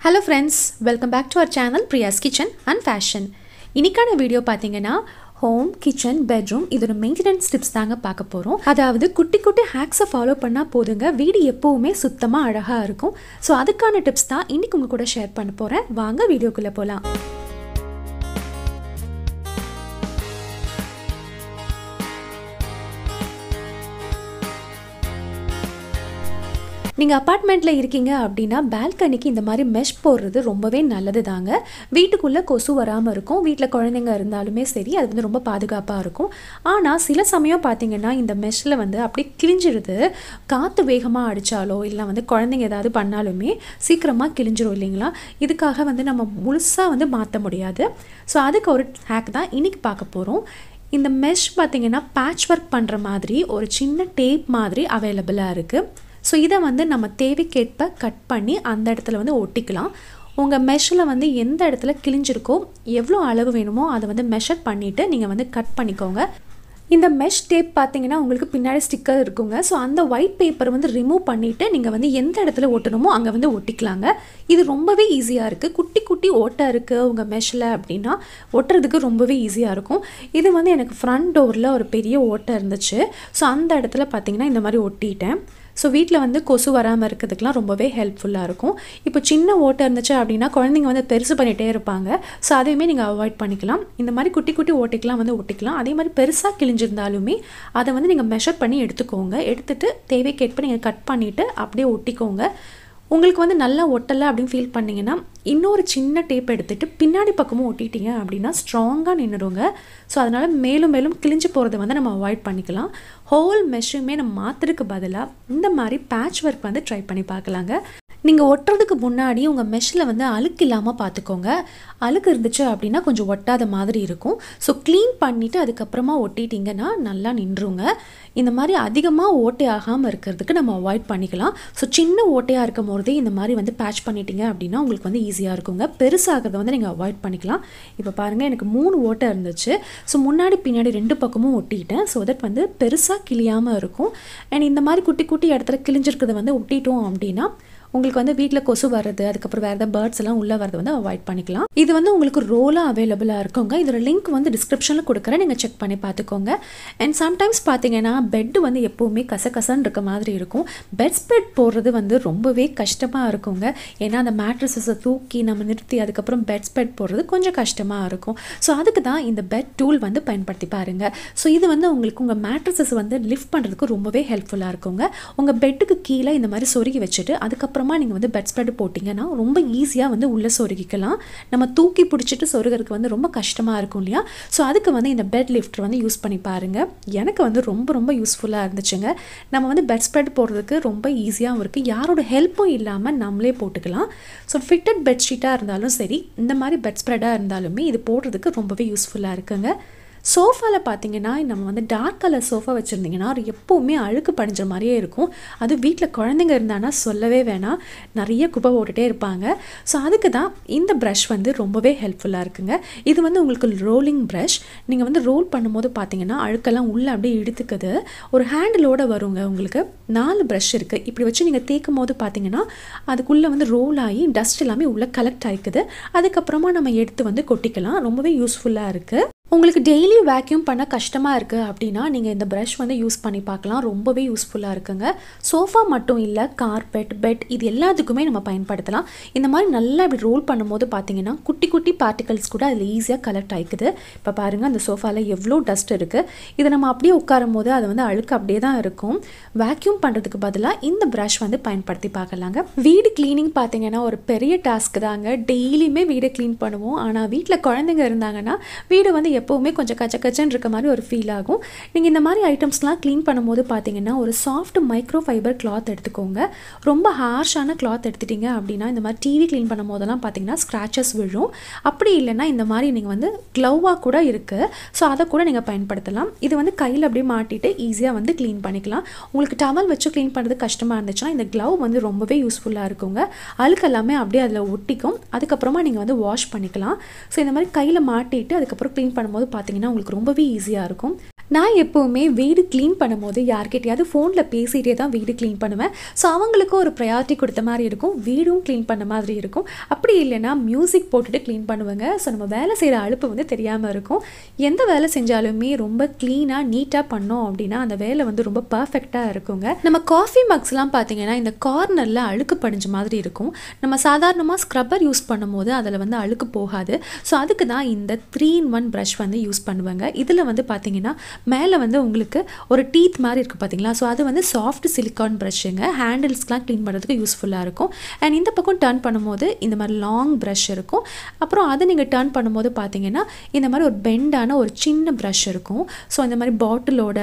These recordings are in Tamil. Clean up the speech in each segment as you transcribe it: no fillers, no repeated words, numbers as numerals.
Hello friends, welcome back to our channel Priya's Kitchen and Fashion. இன்னைக்கான வீடியோ பாத்தீங்கன்னா ஹோம், கிச்சன், பெட்ரூம் இதோட மெயின்டெனன்ஸ் டிப்ஸ் தாங்க பார்க்க போறோம். அதாவது குட்டி குட்டி ஹேக்ஸை ஃபாலோ பண்ணா போதுங்க வீடு எப்பவுமே சுத்தமா அழகா இருக்கும். ஸோ அதுக்கான டிப்ஸ் தான் இன்னைக்கு உங்க கூட ஷேர் பண்ண போறேன். வாங்க வீடியோக்குள்ள போலாம். நீங்கள் அப்பார்ட்மெண்ட்டில் இருக்கீங்க அப்படின்னா பால்கனிக்கு இந்த மாதிரி மெஷ் போடுறது ரொம்பவே நல்லது தாங்க. வீட்டுக்குள்ளே கொசு வராமல் இருக்கும். வீட்டில் குழந்தைங்க இருந்தாலுமே சரி, அது வந்து ரொம்ப பாதுகாப்பாக இருக்கும். ஆனால் சில சமயம் பார்த்திங்கன்னா இந்த மெஷ்ஷில் வந்து அப்படியே கிழிஞ்சிடுது. காற்று வேகமாக அடித்தாலோ இல்லை வந்து குழந்தைங்க ஏதாவது பண்ணாலுமே சீக்கிரமாக கிழிஞ்சிரும் இல்லைங்களா? இதுக்காக வந்து நம்ம முழுசாக வந்து மாற்ற முடியாது. ஸோ அதுக்கு ஒரு ஹேக் தான் இன்றைக்கி பார்க்க போகிறோம். இந்த மெஷ் பார்த்திங்கன்னா பேட்ச் ஒர்க் பண்ணுற மாதிரி ஒரு சின்ன டேப் மாதிரி அவைலபிளாக இருக்குது. ஸோ இதை வந்து நம்ம தேவைக்கேற்ப கட் பண்ணி அந்த இடத்துல வந்து ஒட்டிக்கலாம். உங்கள் மெஷ்ஷில் வந்து எந்த இடத்துல கிழிஞ்சிருக்கோ எவ்வளோ அளவு வேணுமோ அதை வந்து மெஷர் பண்ணிவிட்டு நீங்கள் வந்து கட் பண்ணிக்கோங்க. இந்த மெஷ் டேப் பார்த்தீங்கன்னா உங்களுக்கு பின்னாடி ஸ்டிக்கர் இருக்குங்க. ஸோ அந்த ஒயிட் பேப்பரை வந்து ரிமூவ் பண்ணிவிட்டு நீங்கள் வந்து எந்த இடத்துல ஒட்டணுமோ அங்கே வந்து ஒட்டிக்கலாங்க. இது ரொம்பவே ஈஸியாக இருக்குது. குட்டி குட்டி ஓட்டை இருக்குது உங்கள் மெஷ்ஷில் அப்படின்னா ஒட்டுறதுக்கு ரொம்பவே ஈஸியாக இருக்கும். இது வந்து எனக்கு ஃப்ரண்ட் டோரில் ஒரு பெரிய ஓட்டை இருந்துச்சு. ஸோ அந்த இடத்துல பார்த்தீங்கன்னா இந்த மாதிரி ஒட்டிட்டேன். ஸோ வீட்டில் வந்து கொசு வராமல் இருக்கிறதுக்கெலாம் ரொம்பவே ஹெல்ப்ஃபுல்லாக இருக்கும். இப்போ சின்ன ஓட்டை இருந்துச்சு அப்படின்னா குழந்தைங்க வந்து பெருசு பண்ணிகிட்டே இருப்பாங்க. ஸோ அதையுமே நீங்கள் அவாய்ட் பண்ணிக்கலாம். இந்த மாதிரி குட்டி குட்டி ஓட்டைக்கெலாம் வந்து ஒட்டிக்கலாம். அதே மாதிரி பெருசாக கிழிஞ்சிருந்தாலுமே அதை வந்து நீங்கள் மெஷர் பண்ணி எடுத்துக்கோங்க. எடுத்துகிட்டு தேவைக்கேற்ப நீங்கள் கட் பண்ணிவிட்டு அப்படியே ஒட்டிக்கோங்க. உங்களுக்கு வந்து நல்லா ஒட்டலை அப்படின்னு ஃபீல் பண்ணிங்கன்னா இன்னொரு சின்ன டேப் எடுத்துகிட்டு பின்னாடி பக்கமும் ஒட்டிட்டீங்க அப்படின்னா ஸ்ட்ராங்காக நின்றுடுங்க. ஸோ அதனால் மேலும் மேலும் கிழிஞ்சு போகிறத வந்து நம்ம அவாய்ட் பண்ணிக்கலாம். ஹோல் மெஷ்ஷுமே நம்ம மாற்றுறதுக்கு பதிலாக இந்த மாதிரி பேட்ச் ஒர்க் வந்து ட்ரை பண்ணி பார்க்கலாங்க. நீங்கள் ஒட்டுறதுக்கு முன்னாடி உங்கள் மெஷ்ஷில் வந்து அழுக்கு இல்லாமல் பார்த்துக்கோங்க. அழுக்கு இருந்துச்சு அப்படின்னா கொஞ்சம் ஒட்டாத மாதிரி இருக்கும். ஸோ க்ளீன் பண்ணிவிட்டு அதுக்கப்புறமா ஒட்டிட்டிங்கன்னா நல்லா நின்றுங்க. இந்த மாதிரி அதிகமாக ஓட்டை ஆகாமல் இருக்கிறதுக்கு நம்ம அவாய்ட் பண்ணிக்கலாம். ஸோ சின்ன ஓட்டையாக இருக்கும் போதே இந்த மாதிரி வந்து பேட்ச் பண்ணிட்டீங்க அப்படின்னா உங்களுக்கு வந்து ஈஸியாக இருக்குங்க. பெருசாகிறத வந்து நீங்கள் அவாய்ட் பண்ணிக்கலாம். இப்போ பாருங்கள், எனக்கு 3 ஓட்டை இருந்துச்சு. ஸோ முன்னாடி பின்னாடி 2 பக்கமும் ஒட்டிட்டேன். ஸோ தட் வந்து பெருசாக கிழியாமல் இருக்கும். அண்ட் இந்த மாதிரி குட்டி குட்டி இடத்துல கிழிஞ்சிருக்கிறத வந்து ஒட்டிட்டோம் அப்படின்னா உங்களுக்கு வந்து வீட்டில் கொசு வர்றது, அதுக்கப்புறம் வேறு ஏதாவது பேர்ட்ஸ் எல்லாம் உள்ளே வரது வந்து அவாய்ட் பண்ணிக்கலாம். இது வந்து உங்களுக்கு ரோலாக அவைலபிளாக இருக்குங்க. இதோட லிங்க் வந்து டிஸ்கிரிப்ஷனில் கொடுக்குறேன், நீங்கள் செக் பண்ணி பார்த்துக்கோங்க. அண்ட் சம்டைம்ஸ் பார்த்தீங்கன்னா பெட்டு வந்து எப்போவுமே கசகசன்னு இருக்க மாதிரி இருக்கும். பெட் ஸ்ப்ரெட் போடுறது வந்து ரொம்பவே கஷ்டமாக இருக்குங்க. ஏன்னா அந்த மேட்ரஸஸை தூக்கி நம்ம நிறுத்தி அதுக்கப்புறம் பெட் ஸ்ப்ரெட் போடுறது கொஞ்சம் கஷ்டமாக இருக்கும். ஸோ அதுக்கு தான் இந்த பெட் டூல் வந்து பயன்படுத்தி பாருங்கள். ஸோ இது வந்து உங்களுக்கு உங்கள் மேட்ரஸஸ் வந்து லிஃப்ட் பண்ணுறதுக்கு ரொம்பவே ஹெல்ப்ஃபுல்லாக இருக்குங்க. உங்கள் பெட்டுக்கு கீழே இந்த மாதிரி சொருகி வச்சுட்டு அதுக்கப்புறமா நீங்கள் வந்து பெட் ஸ்ப்ரெட் போட்டிங்கன்னா ரொம்ப ஈஸியாக வந்து உள்ளே சொருகிக்கலாம். நம்ம தூக்கி பிடிச்சிட்டு சொருகிறதுக்கு வந்து ரொம்ப கஷ்டமாக இருக்கும் இல்லையா? ஸோ அதுக்கு வந்து இந்த பெட் லிஃப்டர் வந்து யூஸ் பண்ணி பாருங்கள். எனக்கு வந்து ரொம்ப ரொம்ப யூஸ்ஃபுல்லாக இருந்துச்சுங்க. நம்ம வந்து பெட் ஸ்ப்ரெட் போடுறதுக்கு ரொம்ப ஈஸியாகவும் இருக்குது. யாரோட ஹெல்ப்பும் இல்லாமல் நம்மளே போட்டுக்கலாம். ஸோ ஃபிட்டட் பெட்ஷீட்டாக இருந்தாலும் சரி, இந்த மாதிரி பெட் ஸ்ப்ரெட்டாக இருந்தாலுமே இது போடுறதுக்கு ரொம்பவே யூஸ்ஃபுல்லாக இருக்குங்க. சோஃபாவில் பார்த்தீங்கன்னா நம்ம வந்து டார்க் கலர் சோஃபா வச்சுருந்தீங்கன்னா அது எப்போவுமே அழுக்கு படிஞ்ச மாதிரியே இருக்கும். அது வீட்டில் குழந்தைங்க இருந்தாங்கன்னா சொல்லவே வேணாம், நிறைய குப்பை போட்டுகிட்டே இருப்பாங்க. ஸோ அதுக்கு தான் இந்த ப்ரஷ் வந்து ரொம்பவே ஹெல்ப்ஃபுல்லாக இருக்குங்க. இது வந்து உங்களுக்கு ரோலிங் ப்ரஷ். நீங்கள் வந்து ரோல் பண்ணும்போது பார்த்தீங்கன்னா அழுக்கெல்லாம் உள்ளே அப்படியே இழுத்துக்குது. ஒரு ஹேண்டிலோடு வருங்க. உங்களுக்கு 4 ப்ரஷ் இருக்குது. இப்படி வச்சு நீங்கள் தேய்க்கும் போது பார்த்தீங்கன்னா அதுக்குள்ளே வந்து ரோல் ஆகி டஸ்ட் எல்லாமே உள்ளே கலெக்ட் ஆகிக்குது. அதுக்கப்புறமா நம்ம எடுத்து வந்து கொட்டிக்கலாம். ரொம்பவே யூஸ்ஃபுல்லாக இருக்குது. உங்களுக்கு டெய்லி வேக்யூம் பண்ண கஷ்டமாக இருக்குது அப்படின்னா நீங்கள் இந்த ப்ரஷ் வந்து யூஸ் பண்ணி பார்க்கலாம். ரொம்பவே யூஸ்ஃபுல்லாக இருக்குங்க. சோஃபா மட்டும் இல்லை, கார்பெட், பெட் இது எல்லாத்துக்குமே நம்ம பயன்படுத்தலாம். இந்த மாதிரி நல்லா இப்படி ரோல் பண்ணும்போது பார்த்தீங்கன்னா குட்டி குட்டி பார்ட்டிகல்ஸ் கூட அதில் ஈஸியாக கலெக்ட் ஆகிக்குது. இப்போ பாருங்கள், அந்த சோஃபாவில் எவ்வளோ டஸ்ட் இருக்குது. இதை நம்ம அப்படியே உட்காரும் போது அது வந்து அழுக்கு அப்படியே தான் இருக்கும். வேக்யூம் பண்ணுறதுக்கு பதிலாக இந்த ப்ரஷ் வந்து பயன்படுத்தி பார்க்கலாங்க. வீடு க்ளீனிங் பார்த்தீங்கன்னா ஒரு பெரிய டாஸ்க் தாங்க. டெய்லியுமே வீடை க்ளீன் பண்ணுவோம். ஆனால் வீட்டில் குழந்தைங்க இருந்தாங்கன்னா வீடு வந்து எப்போவுமே கொஞ்சம் கச்சன்னு இருக்க மாதிரி ஒரு ஃபீல் ஆகும். நீங்கள் இந்த மாதிரி ஐட்டம்ஸ்லாம் க்ளீன் பண்ணும்போது பார்த்தீங்கன்னா ஒரு சாஃப்ட் மைக்ரோ ஃபைபர் கிளாத் எடுத்துக்கோங்க. ரொம்ப ஹார்ஷான கிளாத் எடுத்துட்டிங்க அப்படின்னா இந்த மாதிரி டிவி க்ளீன் பண்ணும் போதெல்லாம் பார்த்தீங்கன்னா ஸ்க்ராச்சஸ் விழும். அப்படி இல்லைன்னா இந்த மாதிரி நீங்கள் வந்து க்ளவ்வாக கூட இருக்குது. ஸோ அதை கூட நீங்கள் பயன்படுத்தலாம். இது வந்து கையில் அப்படியே மாட்டிட்டு ஈஸியாக வந்து க்ளீன் பண்ணிக்கலாம். உங்களுக்கு டவல் வச்சு க்ளீன் பண்ணுறது கஷ்டமாக இருந்துச்சுன்னா இந்த க்ளவ் வந்து ரொம்பவே யூஸ்ஃபுல்லாக இருக்குங்க. அழுக்கு எல்லாமே அப்படியே அதில் ஒட்டிக்கும். அதுக்கப்புறமா நீங்கள் வந்து வாஷ் பண்ணிக்கலாம். ஸோ இந்த மாதிரி கையில் மாட்டிட்டு அதுக்கப்புறம் க்ளீன் பண்ணும்போது பார்த்தீங்கன்னா உங்களுக்கு ரொம்பவே ஈஸியாக இருக்கும். நான் எப்போவுமே வீடு க்ளீன் பண்ணும்போது யார்கிட்டயாவது ஃபோனில் பேசிகிட்டே தான் வீடு க்ளீன் பண்ணுவேன். ஸோ அவங்களுக்கும் ஒரு ப்ரையாரிட்டி கொடுத்த மாதிரி இருக்கும், வீடும் க்ளீன் பண்ண மாதிரி இருக்கும். அப்படி இல்லைன்னா மியூசிக் போட்டுட்டு க்ளீன் பண்ணுவேங்க. ஸோ நம்ம வேலை செய்கிற அலுப்பு வந்து தெரியாமல் இருக்கும். எந்த வேலை செஞ்சாலுமே ரொம்ப க்ளீனாக நீட்டாக பண்ணோம் அப்படின்னா அந்த வேலை வந்து ரொம்ப பர்ஃபெக்டாக இருக்குங்க. நம்ம காஃபி மக்ஸ்லாம் பார்த்தீங்கன்னா இந்த கார்னரில் அழுக்கு படிஞ்ச மாதிரி இருக்கும். நம்ம சாதாரணமாக ஸ்க்ரப்பர் யூஸ் பண்ணும்போது அதில் வந்து அழுக்கு போகாது. ஸோ அதுக்கு தான் இந்த 3-in-1 ப்ரஷ் வந்து யூஸ் பண்ணுவேங்க. இதில் வந்து பார்த்தீங்கன்னா மேலே வந்து உங்களுக்கு ஒரு டீத் மாதிரி இருக்குது பார்த்தீங்களா. ஸோ அது வந்து சாஃப்ட் சிலிக்கான் ப்ரஷ்ஷுங்க. ஹேண்டில்ஸ்லாம் க்ளீன் பண்ணுறதுக்கு யூஸ்ஃபுல்லாக இருக்கும். அண்ட் இந்த பக்கம் டர்ன் பண்ணும்போது இந்த மாதிரி லாங் ப்ரஷ் இருக்கும். அப்புறம் அதை நீங்கள் டர்ன் பண்ணும்போது பார்த்தீங்கன்னா இந்த மாதிரி ஒரு பெண்டான ஒரு சின்ன ப்ரஷ் இருக்கும். ஸோ இந்த மாதிரி பாட்டிலோட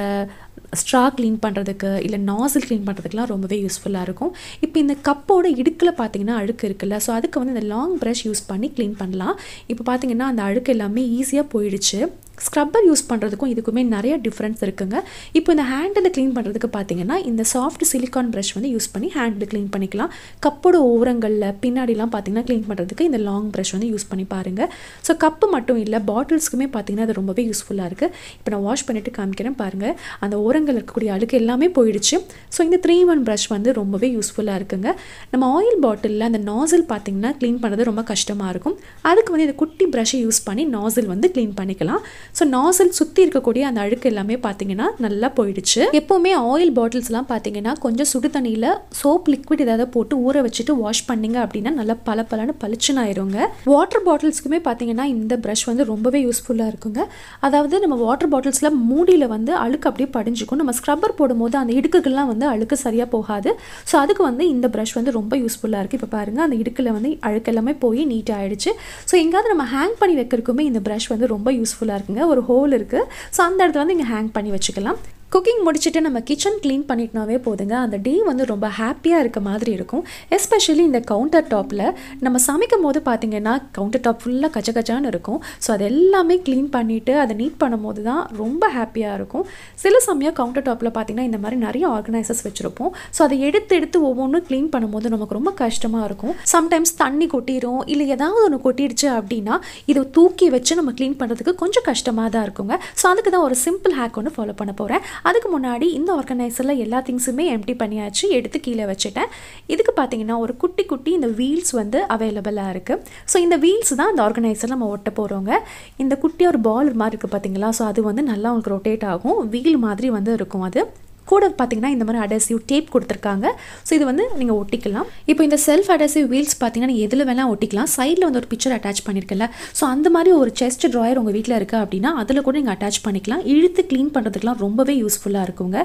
ஸ்ட்ரா க்ளீன் பண்ணுறதுக்கு இல்லை நாசில் க்ளீன் பண்ணுறதுக்குலாம் ரொம்பவே யூஸ்ஃபுல்லாக இருக்கும். இப்போ இந்த கப்போட இடுக்கில் பார்த்தீங்கன்னா அழுக்கு இருக்குல்ல, ஸோ அதுக்கு வந்து இந்த லாங் ப்ரஷ் யூஸ் பண்ணி க்ளீன் பண்ணலாம். இப்போ பார்த்தீங்கன்னா அந்த அழுக்கு எல்லாமே ஈஸியாக போயிடுச்சு. ஸ்க்ரப்பர் யூஸ் பண்ணுறதுக்கும் இதுக்குமே நிறைய டிஃப்ரென்ஸ் இருக்குங்க. இப்போ இந்த ஹேண்டில் க்ளீன் பண்ணுறதுக்கு பார்த்தீங்கன்னா இந்த சாஃப்ட் சிலிக்கான் ப்ரஷ் வந்து யூஸ் பண்ணி ஹேண்டில் க்ளீன் பண்ணிக்கலாம். கப்போட ஓரங்களில் பின்னாடிலாம் பார்த்தீங்கன்னா க்ளீன் பண்ணுறதுக்கு இந்த லாங் ப்ரஷ் வந்து யூஸ் பண்ணி பாருங்கள். ஸோ கப்பு மட்டும் இல்லை, பாட்டில்ஸ்க்குமே பார்த்தீங்கன்னா அது ரொம்பவே யூஸ்ஃபுல்லாக இருக்குது. இப்போ நான் வாஷ் பண்ணிவிட்டு காமிக்கிறேன் பாருங்கள். அந்த ஓரங்கள் இருக்கக்கூடிய அழுக்கு எல்லாமே போயிடுச்சு. ஸோ இந்த 3-in-1 ப்ரஷ் வந்து ரொம்பவே யூஸ்ஃபுல்லாக இருக்குங்க. நம்ம ஆயில் பாட்டிலில் அந்த நாசில் பார்த்தீங்கன்னா க்ளீன் பண்ணுறது ரொம்ப கஷ்டமாக இருக்கும். அதுக்கு வந்து இந்த குட்டி ப்ரஷ்ஷை யூஸ் பண்ணி நாசில் வந்து க்ளீன் பண்ணிக்கலாம். ஸோ நாசில் சுற்றி இருக்கக்கூடிய அந்த அழுக்கு எல்லாமே பார்த்தீங்கன்னா நல்லா போயிடுச்சு. எப்போவுமே ஆயில் பாட்டில்ஸ்லாம் பார்த்தீங்கன்னா கொஞ்சம் சுடு தண்ணியில் சோப் லிக்விட் ஏதாவது போட்டு ஊற வச்சுட்டு வாஷ் பண்ணிங்க அப்படின்னா நல்லா பளபளன்னு பளிச்சுன்னு ஆயிருங்க. வாட்டர் பாட்டில்ஸ்க்குமே பார்த்தீங்கன்னா இந்த ப்ரஷ் வந்து ரொம்பவே யூஸ்ஃபுல்லாக இருக்குங்க. அதாவது நம்ம வாட்டர் பாட்டில்ஸில் மூடியில் வந்து அழுக்கு அப்படியே படிஞ்சுக்கும். நம்ம ஸ்க்ரப்பர் போடும்போது அந்த இடுக்குகள்லாம் வந்து அழுக்கு சரியாக போகாது. ஸோ அதுக்கு வந்து இந்த ப்ரஷ் வந்து ரொம்ப யூஸ்ஃபுல்லாக இருக்குது. இப்போ பாருங்கள் அந்த இடுக்கில் வந்து அழுக்கு எல்லாமே போய் நீட்டாக ஆகிடுச்சு. ஸோ எங்கேயாவது நம்ம ஹேங் பண்ணி வைக்கிறதுக்குமே இந்த ப்ரஷ் வந்து ரொம்ப யூஸ்ஃபுல்லாக இருக்குங்க. ஒரு ஹோல் இருக்குது. ஸோ அந்த இடத்துல வந்து இங்கே ஹேங் பண்ணி வச்சுக்கலாம். குக்கிங் முடிச்சுட்டு நம்ம கிச்சன் க்ளீன் பண்ணிட்டோவே போதுங்க. அந்த டே வந்து ரொம்ப ஹாப்பியாக இருக்க மாதிரி இருக்கும். எஸ்பெஷலி இந்த கவுண்டர் டாப்பில் நம்ம சமைக்கும் போது பார்த்திங்கன்னா கவுண்டர் டாப் ஃபுல்லாக கச்சகச்சான்னு இருக்கும். ஸோ அது எல்லாமே க்ளீன் பண்ணிவிட்டு அதை நீட் பண்ணும்போது தான் ரொம்ப ஹாப்பியாக இருக்கும். சில சமயம் கவுண்டர் டாப்பில் பார்த்திங்கன்னா இந்த மாதிரி நிறைய ஆர்கனைசர்ஸ் வச்சுருப்போம். ஸோ அதை எடுத்து ஒவ்வொன்றும் க்ளீன் பண்ணும்போது நமக்கு ரொம்ப கஷ்டமாக இருக்கும். சம்டைம்ஸ் தண்ணி கொட்டிடும், இல்லை ஏதாவது ஒன்று கொட்டிடுச்சு அப்படின்னா இதை தூக்கி வச்சு நம்ம க்ளீன் பண்ணுறதுக்கு கொஞ்சம் கஷ்டமாக தான் இருக்குங்க. ஸோ அதுக்கு தான் ஒரு சிம்பிள் ஹேக் ஒன்று ஃபாலோ பண்ண போகிறேன். அதுக்கு முன்னாடி இந்த ஆர்கனைசரில் எல்லா திங்ஸுமே எம்டி பண்ணியாச்சு, எடுத்து கீழே வச்சுட்டேன். இதுக்கு பார்த்தீங்கன்னா ஒரு குட்டி இந்த வீல்ஸ் வந்து அவைலபிளாக இருக்குது. ஸோ இந்த வீல்ஸ் தான் இந்த ஆர்கனைசரில் நம்ம ஒட்ட போகிறோங்க. இந்த குட்டியாக ஒரு பால் மாதிரி இருக்குது பார்த்தீங்களா. ஸோ அது வந்து நல்லா உங்களுக்கு ரொட்டேட் ஆகும், வீல் மாதிரி வந்து இருக்கும். அது கூட பார்த்தீங்கன்னா இந்த மாதிரி அடசிவ் டேப் கொடுத்துருக்காங்க. ஸோ இது வந்து நீங்கள் ஒட்டிக்கலாம். இப்போ இந்த செல்ஃப் அடசிவ் வீல்ஸ் பார்த்தீங்கன்னா நீங்கள் எதில் வேணால் ஒட்டிக்கலாம். சைடில் வந்து ஒரு பிக்சர் அட்டாச் பண்ணியிருக்கல. ஸோ அந்த மாதிரி ஒரு செஸ்ட் ட்ராயர் உங்கள் வீட்டில் இருக்குது அப்படின்னா அதில் கூட நீங்கள் அட்டாச் பண்ணிக்கலாம். இழுத்து க்ளீன் பண்ணுறதுக்குலாம் ரொம்பவே யூஸ்ஃபுல்லாக இருக்குங்க.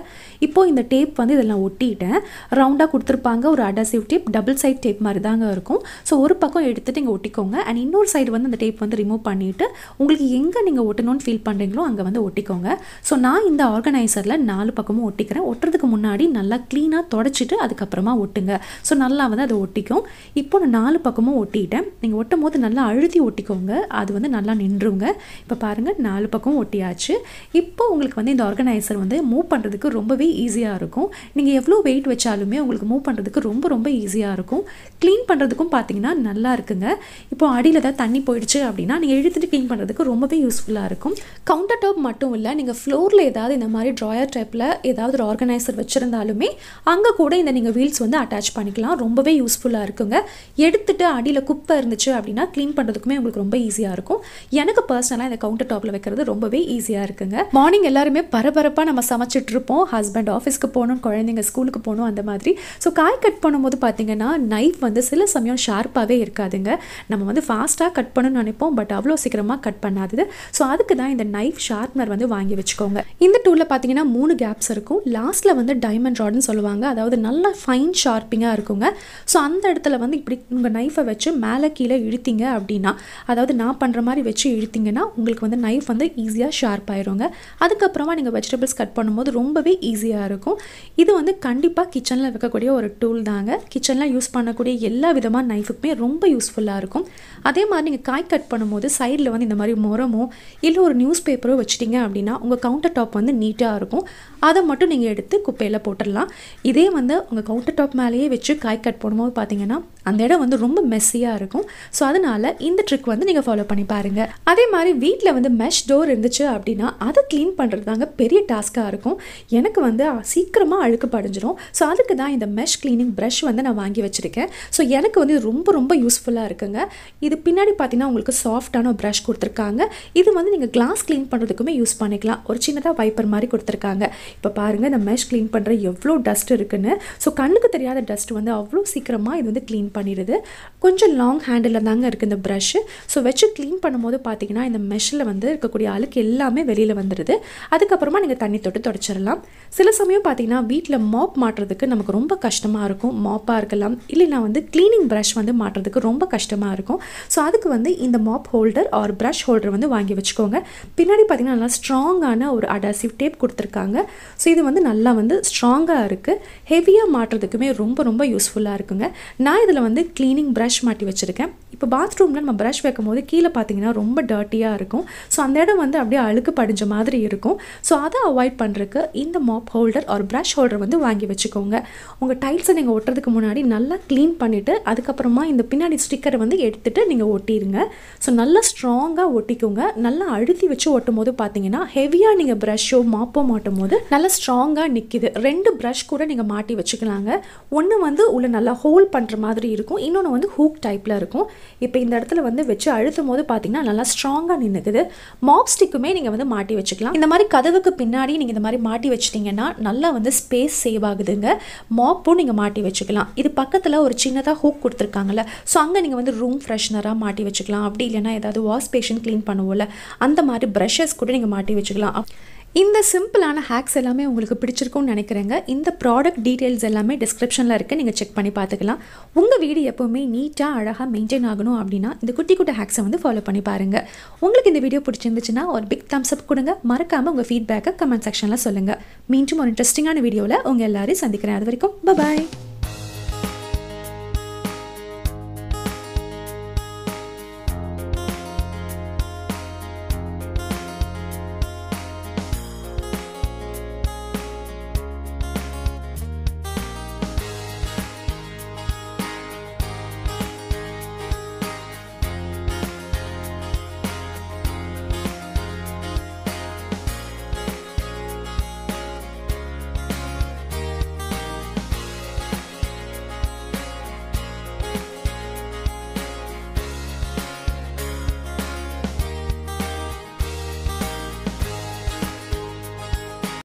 இப்போது இந்த டேப் வந்து இதெல்லாம் ஒட்டிட்டேன். ரவுண்டாக கொடுத்துருப்பாங்க ஒரு adhesive tape, double side tape மாதிரி தாங்க இருக்கும். ஸோ ஒரு பக்கம் எடுத்துகிட்டு இங்கே ஒட்டிக்கோங்க. அண்ட் இன்னொரு சைடு வந்து அந்த டேப் வந்து ரிமூவ் பண்ணிவிட்டு உங்களுக்கு எங்கே நீங்கள் ஒட்டணும்னு ஃபீல் பண்ணுறீங்களோ அங்கே வந்து ஒட்டிக்கோங்க. ஸோ நான் இந்த ஆர்கனைசரில் 4 பக்கமும் ஒட்டிக்கிறேன். ஒட்டுறதுக்கு முன்னாடி நல்லா க்ளீனாக தொடச்சிட்டு அதுக்கப்புறமா ஒட்டுங்க. ஸோ நல்லா வந்து அதை ஒட்டிக்கும். இப்போ நான் 4 பக்கமும் ஒட்டிட்டேன். நீங்கள் ஒட்டும் போது நல்லா அழுத்தி ஒட்டிக்கோங்க, அது வந்து நல்லா நின்றுங்க. இப்போ பாருங்கள் 4 பக்கமும் ஒட்டியாச்சு. இப்போ உங்களுக்கு வந்து இந்த ஆர்கனைசர் வந்து மூவ் பண்ணுறதுக்கு ரொம்பவே ஈஸியாக இருக்கும். நீங்கள் எவ்வளோ வெயிட் வச்சாலுமே உங்களுக்கு மூவ் பண்ணுறதுக்கு ரொம்ப ஈஸியாக இருக்கும். க்ளீன் பண்ணுறதுக்கும் பார்த்தீங்கன்னா நல்லா இருக்குங்க. இப்போ அடியில் ஏதாவது தண்ணி போயிடுச்சு அப்படின்னா நீங்கள் இழுத்துட்டு க்ளீன் பண்ணுறதுக்கு ரொம்பவே யூஸ்ஃபுல்லாக இருக்கும். கவுண்டர் டாப் மட்டும் இல்லை, நீங்கள் ஃப்ளோரில் ஏதாவது இந்த மாதிரி ட்ராயர் டைப்பில் ஏதாவது ஒரு ஆர்கனைசர் வச்சுருந்தாலுமே அங்கே கூட இந்த நீங்கள் வீல்ஸ் வந்து அட்டாச் பண்ணிக்கலாம். ரொம்பவே யூஸ்ஃபுல்லாக இருக்குங்க. எடுத்துகிட்டு அடியில் குப்பை இருந்துச்சு அப்படின்னா க்ளீன் பண்ணுறதுக்குமே உங்களுக்கு ரொம்ப ஈஸியாக இருக்கும். எனக்கு பர்சனலாக இந்த கவுண்டர் டாப்பில் வைக்கிறது ரொம்பவே ஈஸியாக இருக்குங்க. மார்னிங் எல்லாருமே பரபரப்பாக நம்ம சமைச்சிட்டு இருப்போம். ஹஸ்பண்ட் ஆஃபீஸ்க்கு போகணும், குழந்தைங்க ஸ்கூலுக்கு போகணும், அந்த மாதிரி. ஸோ காய் கட் பண்ணும்போது பார்த்தீங்கன்னா நைஃப் வந்து சில சமயம் ஷார்ப்பாகவே இருக்காதுங்க. நம்ம வந்து ஃபாஸ்ட்டாக கட் பண்ணணும்னு நினைப்போம், பட் அவ்வளோ சீக்கிரமாக கட் பண்ணாது. ஸோ அதுக்கு தான் இந்த நைஃப் ஷார்ப்னர் வந்து வாங்கி வச்சுக்கோங்க. இந்த டூலில் பார்த்தீங்கன்னா 3 கேப்ஸ் இருக்கும். லாஸ்ட்டில் வந்து டைமண்ட் ராட்னு சொல்லுவாங்க. அதாவது நல்லா ஃபைன் ஷார்ப்பிங்காக இருக்குங்க. ஸோ அந்த இடத்துல வந்து இப்படி உங்கள் நைஃபை வச்சு மேலே கீழே இழுத்தீங்க அப்படின்னா, அதாவது நான் பண்ணுற மாதிரி வச்சு இழுத்திங்கன்னா உங்களுக்கு வந்து நைஃப் வந்து ஈஸியாக ஷார்ப் ஆயிருங்க. அதுக்கப்புறமா நீங்கள் வெஜிடபிள்ஸ் கட் பண்ணும்போது ரொம்பவே ஈஸியாக இருக்கும். இது வந்து கண்டிப்பாக கிச்சனில் வைக்கக்கூடிய ஒரு டூல் தாங்க. கிச்சனில் யூஸ் பண்ணக்கூடிய எல்லா விதமான நைஃபுக்குமே ரொம்ப யூஸ்ஃபுல்லாக இருக்கும். அதே மாதிரி நீங்கள் காய் கட் பண்ணும்போது சைடில் வந்து இந்த மாதிரி முறமோ இல்லை ஒரு நியூஸ் பேப்பரோ வச்சுட்டிங்க அப்படின்னா உங்கள் கவுண்டர் டாப் வந்து நீட்டாக இருக்கும். அதை மட்டும் நீங்கள் எடுத்து குப்பையில் போட்டுடலாம். இதே வந்து உங்கள் கவுண்டர் டாப் மேலேயே வச்சு காய் கட் போடும்போது பார்த்தீங்கன்னா அந்த இடம் வந்து ரொம்ப மெஸ்ஸியாக இருக்கும். ஸோ அதனால் இந்த ட்ரிக் வந்து நீங்கள் ஃபாலோ பண்ணி பாருங்கள். அதே மாதிரி வீட்டில் வந்து மெஷ் டோர் இருந்துச்சு அப்படின்னா அதை க்ளீன் பண்ணுறது தாங்க பெரிய டாஸ்க்காக இருக்கும். எனக்கு வந்து சீக்கிரமாக அழுக்கு படிஞ்சிடும். ஸோ அதுக்கு தான் இந்த மெஷ் க்ளீனிங் ப்ரஷ் வந்து நான் வாங்கி வச்சுருக்கேன். ஸோ எனக்கு வந்து ரொம்ப ரொம்ப யூஸ்ஃபுல்லாக இருக்குங்க. இது பின்னாடி பார்த்தீங்கன்னா உங்களுக்கு சாஃப்டான ப்ரஷ் கொடுத்துருக்காங்க. இது வந்து நீங்கள் கிளாஸ் க்ளீன் பண்ணுறதுக்குமே யூஸ் பண்ணிக்கலாம். ஒரு சின்னதாக வைப்பர் மாதிரி கொடுத்துருக்காங்க. இப்போ பாருங்கள் இந்த மெஷ் க்ளீன் பண்ணுற எவ்வளோ டஸ்ட் இருக்குன்னு. ஸோ கண்ணுக்கு தெரியாத டஸ்ட் வந்து அவ்வளோ சீக்கிரமாக இது வந்து க்ளீன் பண்ணிடுது. கொஞ்சம் லாங் ஹேண்டில் தாங்க இருக்குது இந்த ப்ரஷ்ஷு. ஸோ வச்சு க்ளீன் பண்ணும்போது பார்த்தீங்கன்னா இந்த மெஷ்ஷில் வந்து இருக்கக்கூடிய அழுக்கு எல்லாமே வெளியில் வந்துடுது. அதுக்கப்புறமா நீங்கள் தண்ணி தொட்டு தொடச்சிடலாம். சில சமயம் பார்த்தீங்கன்னா வீட்டில் மாப் மாட்டுறதுக்கு நமக்கு ரொம்ப கஷ்டமாக இருக்கும். மாப்பாக இருக்கலாம், இல்லைனா வந்து க்ளீனிங் ப்ரஷ் வந்து மாட்டுறதுக்கு ரொம்ப கஷ்டமாக இருக்கும். ஸோ அதுக்கு வந்து இந்த mop holder or brush holder வந்து வாங்கி வச்சுக்கோங்க. பின்னாடி பார்த்தீங்கன்னா நல்லா ஸ்ட்ராங்கான ஒரு அடாசிவ் டேப் கொடுத்துருக்காங்க. ஸோ இது வந்து நல்லா வந்து ஸ்ட்ராங்காக இருக்குது. ஹெவியாக மாட்டுறதுக்குமே ரொம்ப ரொம்ப யூஸ்ஃபுல்லாக இருக்குங்க. நான் இதில் வந்து க்ளீனிங் ப்ரஷ் மாட்டி வச்சுருக்கேன். இப்போ பாத்ரூமில் நம்ம ப்ரஷ் வைக்கும் போது கீழே பார்த்தீங்கன்னா ரொம்ப டர்ட்டியாக இருக்கும். ஸோ அந்த இடம் வந்து அப்படியே அழுக்கு படிஞ்ச மாதிரி இருக்கும். ஸோ அதை அவாய்ட் பண்ணுறதுக்கு இந்த மாப் ஹோல்டர் ஒரு ப்ரஷ் ஹோல்டர் வந்து வாங்கி வச்சுக்கோங்க. உங்கள் டைல்ஸை நீங்கள் ஒட்டுறதுக்கு முன்னாடி நல்லா க்ளீன் பண்ணிவிட்டு அதுக்கப்புறமா இந்த பின்னாடி ஸ்டிக்கரை வந்து எடுத்துகிட்டு நீங்கள் ஒட்டிடுங்க. ஸோ நல்லா ஸ்ட்ராங்காக ஒட்டிக்கோங்க. நல்லா அழுத்தி வச்சு ஒட்டும் போது பார்த்தீங்கன்னா ஹெவியாக நீங்கள் ப்ரஷ்ஷோ மாப்போ மாட்டும் போது நல்லா ஸ்ட்ராங்காக நிற்கிது. 2 ப்ரஷ் கூட நீங்கள் மாட்டி வச்சுக்கலாங்க. ஒன்று வந்து உள்ள நல்லா ஹோல் பண்ணுற மாதிரி இருக்கும், இன்னொன்று வந்து ஹூக் டைப்பில் இருக்கும். இப்போ இந்த இடத்துல வந்து வச்சு அழுத்தும் போது பார்த்தீங்கன்னா நல்லா ஸ்ட்ராங்காக நின்றுக்குது. மாப் ஸ்டிக்குமே நீங்கள் வந்து மாட்டி வச்சுக்கலாம். இந்த மாதிரி கதவுக்கு பின்னாடி நீங்கள் இந்த மாதிரி மாட்டி வச்சிட்டிங்கன்னா நல்லா வந்து ஸ்பேஸ் சேவ் ஆகுதுங்க. மாப்பும் நீங்கள் மாட்டி வச்சுக்கலாம். இது பக்கத்தில் ஒரு சின்னதாக ஹூக் கொடுத்துருக்காங்கல்ல, ஸோ அங்கே நீங்கள் வந்து ரூம் ஃப்ரெஷ்னராக மாட்டி வச்சுக்கலாம். அப்படி இல்லைன்னா ஏதாவது வாஷ் பேஷன் க்ளீன் பண்ணுவோம்ல அந்த மாதிரி ப்ரஷஸ் கூட நீங்கள் மாட்டி வச்சுக்கலாம். இந்த சிம்பிளான ஹேக்ஸ் எல்லாமே உங்களுக்கு பிடிச்சிருக்கும்னு நினைக்கிறேங்க. இந்த ப்ராடக்ட் டீட்டெயில்ஸ் எல்லாமே டிஸ்கிரிப்ஷனில் இருக்குது, நீங்கள் செக் பண்ணி பார்த்துக்கலாம். உங்கள் வீடு எப்போவுமே நீட்டாக அழகாக மெயின்டைன் ஆகணும் அப்படின்னா இந்த குட்டி குட்டி ஹேக்ஸை வந்து ஃபாலோ பண்ணி பாருங்கள். உங்களுக்கு இந்த வீடியோ பிடிச்சிருந்துச்சுன்னா ஒரு பிக் தம்ஸ் அப் கொடுங்க. மறக்காமல் உங்கள் ஃபீட்பேக்கை கமெண்ட் செக்ஷனில் சொல்லுங்கள். மீண்டும் ஒரு இன்ட்ரெஸ்டிங்கான வீடியோவில் உங்கள் எல்லாரையும் சந்திக்கிறேன். அது வரைக்கும் பாய்.